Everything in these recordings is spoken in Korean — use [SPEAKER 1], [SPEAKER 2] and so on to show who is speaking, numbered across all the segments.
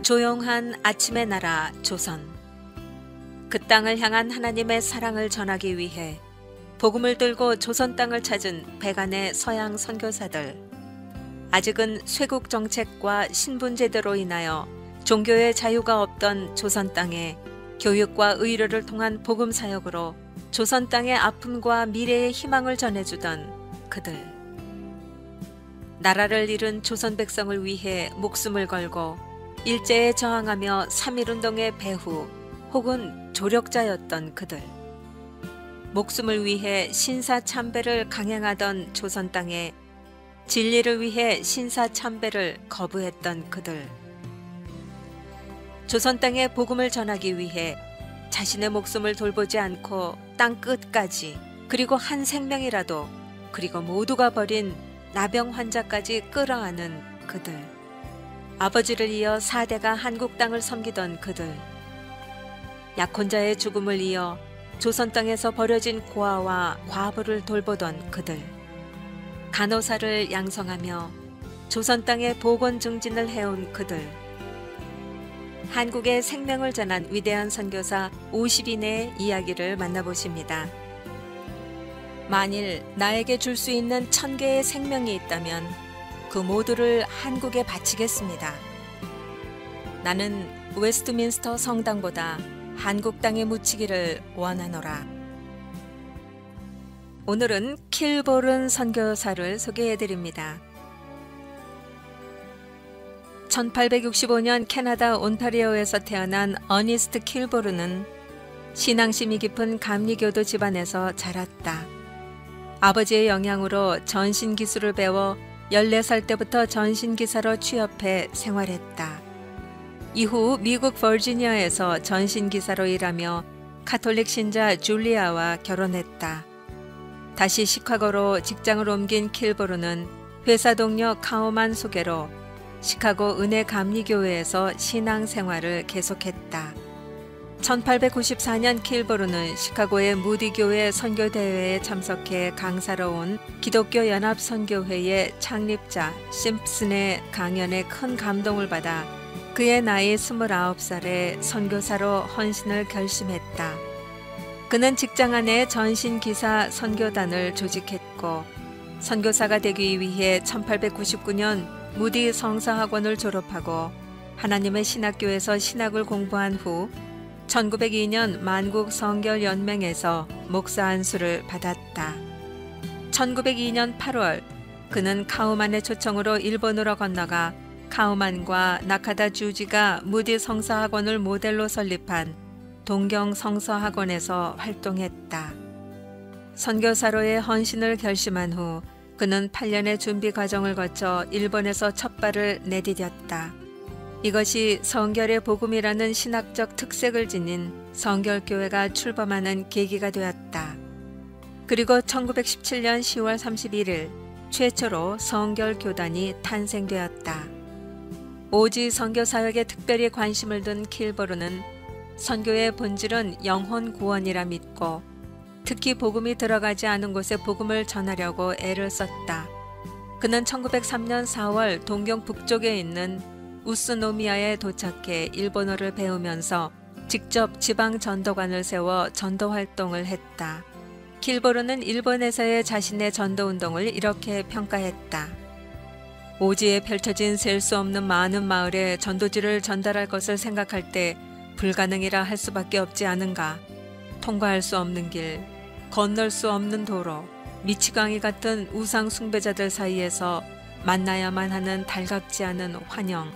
[SPEAKER 1] 조용한 아침의 나라 조선. 그 땅을 향한 하나님의 사랑을 전하기 위해 복음을 들고 조선 땅을 찾은 백안의 서양 선교사들. 아직은 쇄국 정책과 신분 제도로 인하여 종교의 자유가 없던 조선 땅에 교육과 의료를 통한 복음 사역으로 조선 땅의 아픔과 미래의 희망을 전해주던 그들. 나라를 잃은 조선 백성을 위해 목숨을 걸고 일제에 저항하며 3.1운동의 배후 혹은 조력자였던 그들. 목숨을 위해 신사참배를 강행하던 조선 땅에 진리를 위해 신사참배를 거부했던 그들. 조선 땅에 복음을 전하기 위해 자신의 목숨을 돌보지 않고 땅 끝까지, 그리고 한 생명이라도, 그리고 모두가 버린 나병 환자까지 끌어안은 그들. 아버지를 이어 4대가 한국 땅을 섬기던 그들. 약혼자의 죽음을 이어 조선 땅에서 버려진 고아와 과부를 돌보던 그들. 간호사를 양성하며 조선 땅에 보건 증진을 해온 그들. 한국의 생명을 전한 위대한 선교사 50인의 이야기를 만나보십니다. 만일 나에게 줄 수 있는 1000개의 생명이 있다면 그 모두를 한국에 바치겠습니다. 나는 웨스트민스터 성당보다 한국 땅에 묻히기를 원하노라. 오늘은 킬보른 선교사를 소개해드립니다. 1865년 캐나다 온타리오에서 태어난 어니스트 킬보른은 신앙심이 깊은 감리교도 집안에서 자랐다. 아버지의 영향으로 전신기술을 배워 14살 때부터 전신기사로 취업해 생활했다. 이후 미국 버지니아에서 전신기사로 일하며 카톨릭 신자 줄리아와 결혼했다. 다시 시카고로 직장을 옮긴 킬보르는 회사 동료 카우만 소개로 시카고 은혜 감리교회에서 신앙생활을 계속했다. 1894년 킬보르는 시카고의 무디교회 선교대회에 참석해 강사로 온 기독교 연합선교회의 창립자 심슨의 강연에 큰 감동을 받아 그의 나이 29살에 선교사로 헌신을 결심했다. 그는 직장 안에 전신기사 선교단을 조직했고 선교사가 되기 위해 1899년 무디 성서학원을 졸업하고 하나님의 신학교에서 신학을 공부한 후 1902년 만국 성결연맹에서 목사 안수를 받았다. 1902년 8월 그는 카우만의 초청으로 일본으로 건너가 카우만과 나카다 주지가 무디 성서학원을 모델로 설립한 동경 성서학원에서 활동했다. 선교사로의 헌신을 결심한 후 그는 8년의 준비 과정을 거쳐 일본에서 첫 발을 내디뎠다. 이것이 성결의 복음이라는 신학적 특색을 지닌 성결교회가 출범하는 계기가 되었다. 그리고 1917년 10월 31일 최초로 성결교단이 탄생되었다. 오지 선교사역에 특별히 관심을 둔 킬보르는 선교의 본질은 영혼 구원이라 믿고 특히 복음이 들어가지 않은 곳에 복음을 전하려고 애를 썼다. 그는 1903년 4월 동경 북쪽에 있는 우스노미아에 도착해 일본어를 배우면서 직접 지방 전도관을 세워 전도 활동을 했다. 킬보르는 일본에서의 자신의 전도 운동을 이렇게 평가했다. 오지에 펼쳐진 셀 수 없는 많은 마을에 전도지를 전달할 것을 생각할 때 불가능이라 할 수밖에 없지 않은가. 통과할 수 없는 길, 건널 수 없는 도로, 미치광이 같은 우상 숭배자들 사이에서 만나야만 하는 달갑지 않은 환영,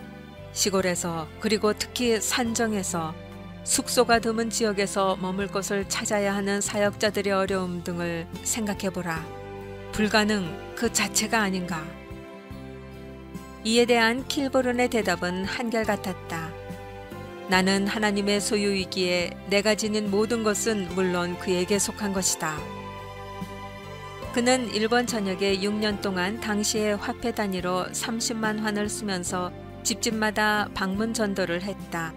[SPEAKER 1] 시골에서 그리고 특히 산정에서 숙소가 드문 지역에서 머물 곳을 찾아야 하는 사역자들의 어려움 등을 생각해보라. 불가능 그 자체가 아닌가. 이에 대한 킬보른의 대답은 한결같았다. 나는 하나님의 소유이기에 내가 지닌 모든 것은 물론 그에게 속한 것이다. 그는 일본 전역에 6년 동안 당시의 화폐 단위로 30만 환을 쓰면서 집집마다 방문 전도를 했다.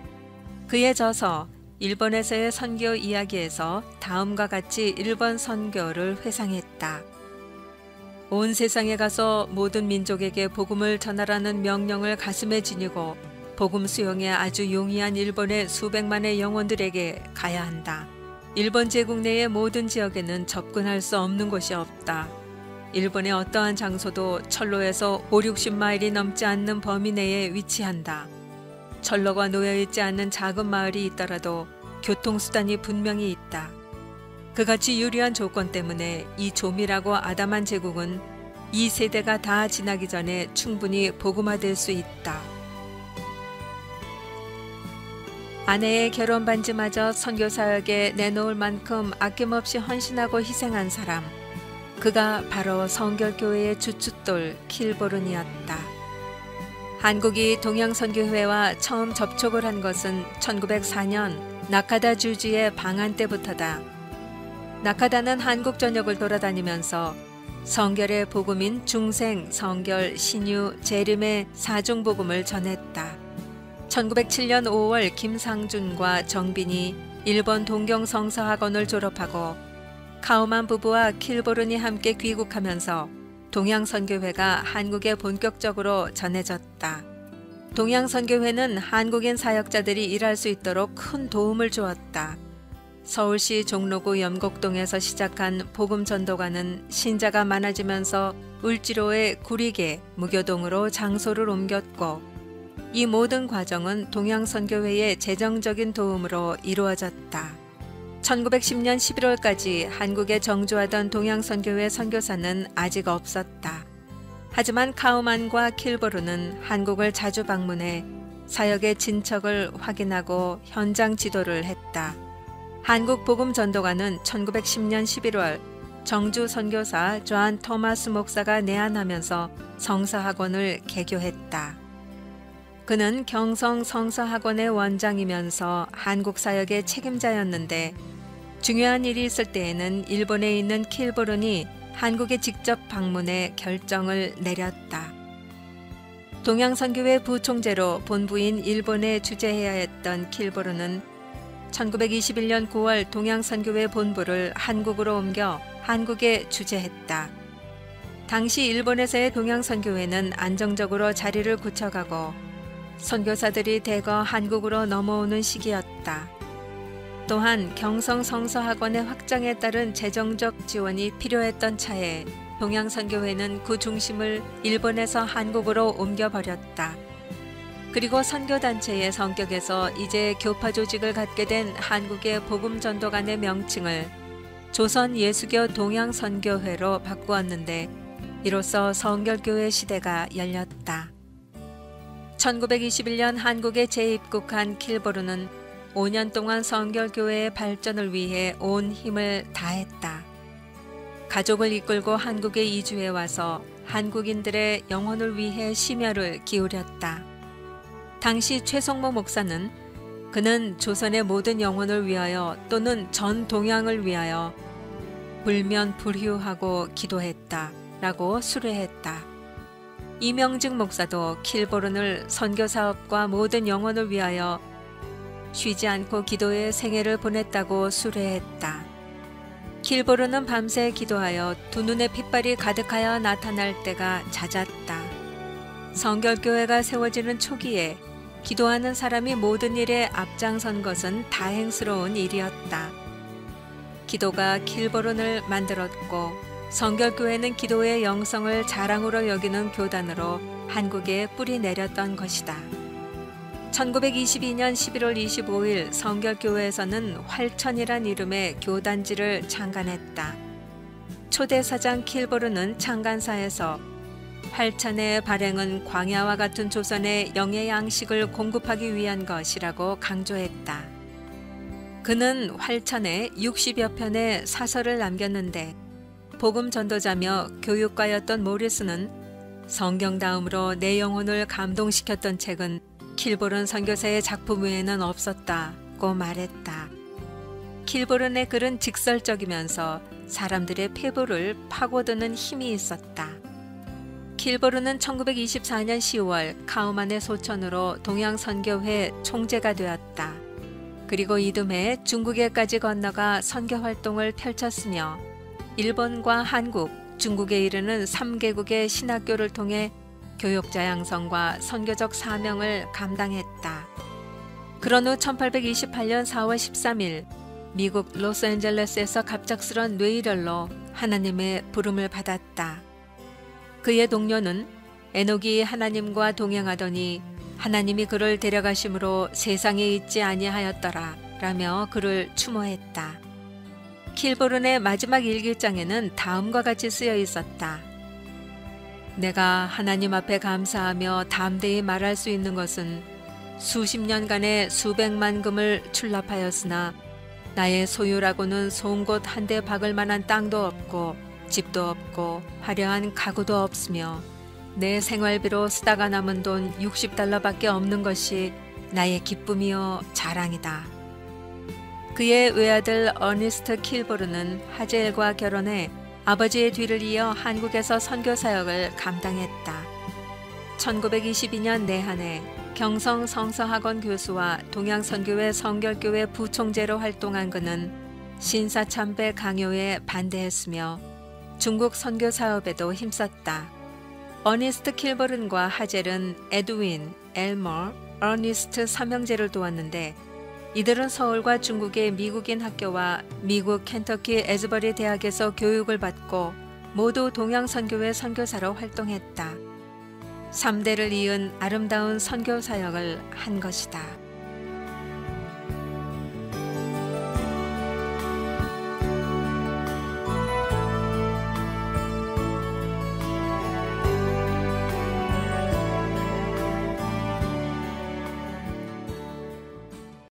[SPEAKER 1] 그의 저서 일본에서의 선교 이야기에서 다음과 같이 일본 선교를 회상했다. 온 세상에 가서 모든 민족에게 복음을 전하라는 명령을 가슴에 지니고 복음 수용에 아주 용이한 일본의 수백만의 영혼들에게 가야 한다. 일본 제국 내의 모든 지역에는 접근할 수 없는 곳이 없다. 일본의 어떠한 장소도 철로에서 5, 60마일이 넘지 않는 범위 내에 위치한다. 철로가 놓여있지 않는 작은 마을이 있더라도 교통수단이 분명히 있다. 그같이 유리한 조건 때문에 이 조밀하고 아담한 제국은 이 세대가 다 지나기 전에 충분히 복음화될 수 있다. 아내의 결혼 반지마저 선교사역에 내놓을 만큼 아낌없이 헌신하고 희생한 사람. 그가 바로 성결교회의 주춧돌 킬보른이었다. 한국이 동양선교회와 처음 접촉을 한 것은 1904년 나카다 주지의 방한 때부터다. 나카다는 한국 전역을 돌아다니면서 성결의 복음인 중생, 성결, 신유, 재림의 사중복음을 전했다. 1907년 5월 김상준과 정빈이 일본 동경성서학원을 졸업하고 카우만 부부와 킬보른이 함께 귀국하면서 동양선교회가 한국에 본격적으로 전해졌다. 동양선교회는 한국인 사역자들이 일할 수 있도록 큰 도움을 주었다. 서울시 종로구 염곡동에서 시작한 복음전도가는 신자가 많아지면서 울지로의 구리개, 무교동으로 장소를 옮겼고 이 모든 과정은 동양선교회의 재정적인 도움으로 이루어졌다. 1910년 11월까지 한국에 정주하던 동양선교회 선교사는 아직 없었다. 하지만 카우만과 킬보르는 한국을 자주 방문해 사역의 진척을 확인하고 현장 지도를 했다. 한국 복음 전도가는 1910년 11월 정주 선교사 존 토마스 목사가 내한하면서 성서학원을 개교했다. 그는 경성 성서학원의 원장이면서 한국 사역의 책임자였는데 중요한 일이 있을 때에는 일본에 있는 킬보른이 한국에 직접 방문해 결정을 내렸다. 동양선교회 부총재로 본부인 일본에 주재해야 했던 킬보른은 1921년 9월 동양선교회 본부를 한국으로 옮겨 한국에 주재했다. 당시 일본에서의 동양선교회는 안정적으로 자리를 굳혀가고 선교사들이 대거 한국으로 넘어오는 시기였다. 또한 경성 성서학원의 확장에 따른 재정적 지원이 필요했던 차에 동양선교회는 그 중심을 일본에서 한국으로 옮겨버렸다. 그리고 선교단체의 성격에서 이제 교파 조직을 갖게 된 한국의 복음전도관의 명칭을 조선예수교 동양선교회로 바꾸었는데 이로써 성결교회 시대가 열렸다. 1921년 한국에 재입국한 킬보르는 5년 동안 성결교회의 발전을 위해 온 힘을 다했다. 가족을 이끌고 한국에 이주해 와서 한국인들의 영혼을 위해 심혈을 기울였다. 당시 최성모 목사는 그는 조선의 모든 영혼을 위하여 또는 전 동양을 위하여 불면불휴하고 기도했다 라고 수례했다. 이명직 목사도 킬보른을 선교사업과 모든 영혼을 위하여 쉬지 않고 기도의 생애를 보냈다고 수례했다. 킬보른은 밤새 기도하여 두 눈에 핏발이 가득하여 나타날 때가 잦았다. 성결교회가 세워지는 초기에 기도하는 사람이 모든 일에 앞장선 것은 다행스러운 일이었다. 기도가 킬보른을 만들었고 성결교회는 기도의 영성을 자랑으로 여기는 교단으로 한국에 뿌리 내렸던 것이다. 1922년 11월 25일 성결교회에서는 활천이란 이름의 교단지를 창간했다. 초대사장 킬보른은 창간사에서 활천의 발행은 광야와 같은 조선의 영의 양식을 공급하기 위한 것이라고 강조했다. 그는 활천에 60여 편의 사설을 남겼는데 복음 전도자며 교육가였던 모리스는 성경 다음으로 내 영혼을 감동시켰던 책은 킬보른 선교사의 작품 외에는 없었다고 말했다. 킬보른의 글은 직설적이면서 사람들의 폐부를 파고드는 힘이 있었다. 킬보른은 1924년 10월 카우만의 소천으로 동양선교회 총재가 되었다. 그리고 이듬해 중국에까지 건너가 선교 활동을 펼쳤으며 일본과 한국, 중국에 이르는 3개국의 신학교를 통해 교역자 양성과 선교적 사명을 감당했다. 그런 후 1828년 4월 13일 미국 로스앤젤레스에서 갑작스런 뇌일혈로 하나님의 부름을 받았다. 그의 동료는 에녹이 하나님과 동행하더니 하나님이 그를 데려가심으로 세상에 있지 아니하였더라 라며 그를 추모했다. 킬보른의 마지막 일기장에는 다음과 같이 쓰여 있었다. 내가 하나님 앞에 감사하며 담대히 말할 수 있는 것은 수십 년간의 수백만 금을 출납하였으나 나의 소유라고는 송곳 한 대 박을 만한 땅도 없고 집도 없고 화려한 가구도 없으며 내 생활비로 쓰다가 남은 돈 60달러밖에 없는 것이 나의 기쁨이요 자랑이다. 그의 외아들 어니스트 킬보르는 하젤과 결혼해 아버지의 뒤를 이어 한국에서 선교 사역을 감당했다. 1922년 내한해 경성 성서학원 교수와 동양선교회 성결교회 부총재로 활동한 그는 신사참배 강요에 반대했으며 중국 선교 사업에도 힘썼다. 어니스트 킬버른과 하젤은 에드윈, 엘머, 어니스트 삼형제를 도왔는데 이들은 서울과 중국의 미국인 학교와 미국 켄터키 에즈버리 대학에서 교육을 받고 모두 동양선교회 선교사로 활동했다. 3대를 이은 아름다운 선교 사역을 한 것이다.